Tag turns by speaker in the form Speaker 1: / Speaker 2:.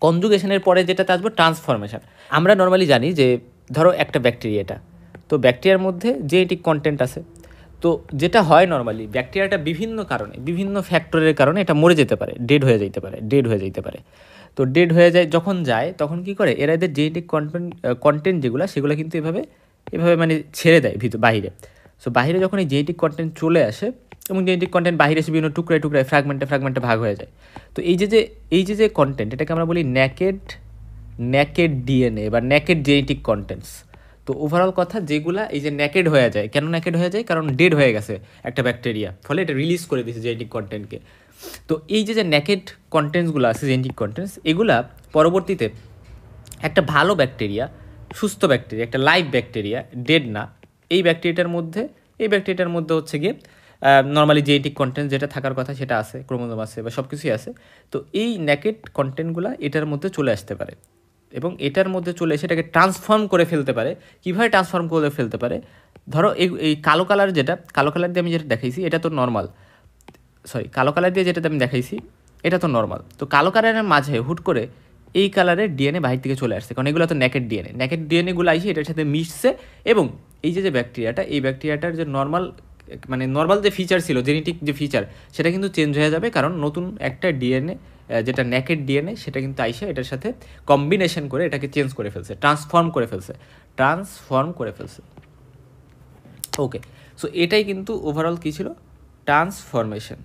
Speaker 1: কনজুগেশনের পরে যেটাতে আসবো ট্রান্সফরমেশন। আমরা নর্মালি জানি যে ধরো একটা ব্যাকটেরিয়াটা, তো ব্যাকটেরিয়ার মধ্যে জেনেটিক কন্টেন্ট আছে। তো যেটা হয় নর্মালি ব্যাকটেরিয়াটা বিভিন্ন কারণে, বিভিন্ন ফ্যাক্টরের কারণে এটা মরে যেতে পারে, ডেড হয়ে যেতে পারে। তো ডেড হয়ে যায়, যখন যায় তখন কি করে এরা এদের জেনেটিক কন্টেন্ট যেগুলো সেগুলো কিন্তু এভাবে মানে ছেড়ে দেয় বাহিরে। সো বাহিরে যখন এই জেনেটিক কন্টেন্ট চলে আসে এবং জেনেটিক কন্টেন্ট বাহিরে এসে বিভিন্ন টুকরায় ফ্র্যাগমেন্টে ভাগ হয়ে যায়। তো এই যে কন্টেন্ট, এটাকে আমরা বলি ন্যাকেড ডিএনএ বা ন্যাকেড জেনেটিক কন্টেন্টস। তো ওভারঅল কথা যেগুলা এই যে ন্যাকেড হয়ে যায়, কেন ন্যাকেড হয়ে যায়? কারণ ডেড হয়ে গেছে একটা ব্যাকটেরিয়া, ফলে এটা রিলিজ করে দিয়েছে জেনেটিক কন্টেন্টকে। তো এই যে ন্যাকেড কন্টেন্টসগুলো আছে, জেনেটিক কন্টেন্টস, এগুলা পরবর্তীতে একটা ভালো ব্যাকটেরিয়া, সুস্থ ব্যাকটেরিয়া, একটা লাইভ ব্যাকটেরিয়া, ডেড না, এই ব্যাকটেরিয়াটার মধ্যে হচ্ছে গিয়ে নর্মালি জেনেটিক কন্টেন্ট যেটা থাকার কথা সেটা আছে, ক্রোমোজোম আছে বা সব কিছুই আছে। তো এই ন্যাকেড কন্টেন্টগুলো এটার মধ্যে চলে আসতে পারে এবং এটার মধ্যে চলে এসে এটাকে ট্রান্সফর্ম করে ফেলতে পারে। কীভাবে ট্রান্সফর্ম করে ফেলতে পারে? ধরো এই কালো কালার দিয়ে আমি যেটা দেখাইছি এটা তো নর্মাল, কালো কালার দিয়ে যেটাতে আমি দেখাইছি এটা তো নর্মাল। তো কালো কালারের মাঝে হুট করে এই কালারের ডিএনএ বাহির থেকে চলে আসছে, কারণ এগুলো তো ন্যাকেড ডিএনএগুলো আইসে এটার সাথে মিশছে এবং এই যে ব্যাকটেরিয়াটা, এই ব্যাকটেরিয়াটার যে নর্মাল যে ফিচার ছিল, জেনেটিক যে ফিচার, সেটা কিন্তু চেঞ্জ হয়ে যাবে, কারণ নতুন একটা ডিএনএ যেটা ন্যাকেড ডিএনএ সেটা কিন্তু আইসে এটার সাথে কম্বিনেশন করে এটাকে চেঞ্জ করে ফেলছে, ট্রান্সফর্ম করে ফেলছে। ওকে, সো এটাই কিন্তু ওভারঅল কী ছিল? ট্রান্সফরমেশন।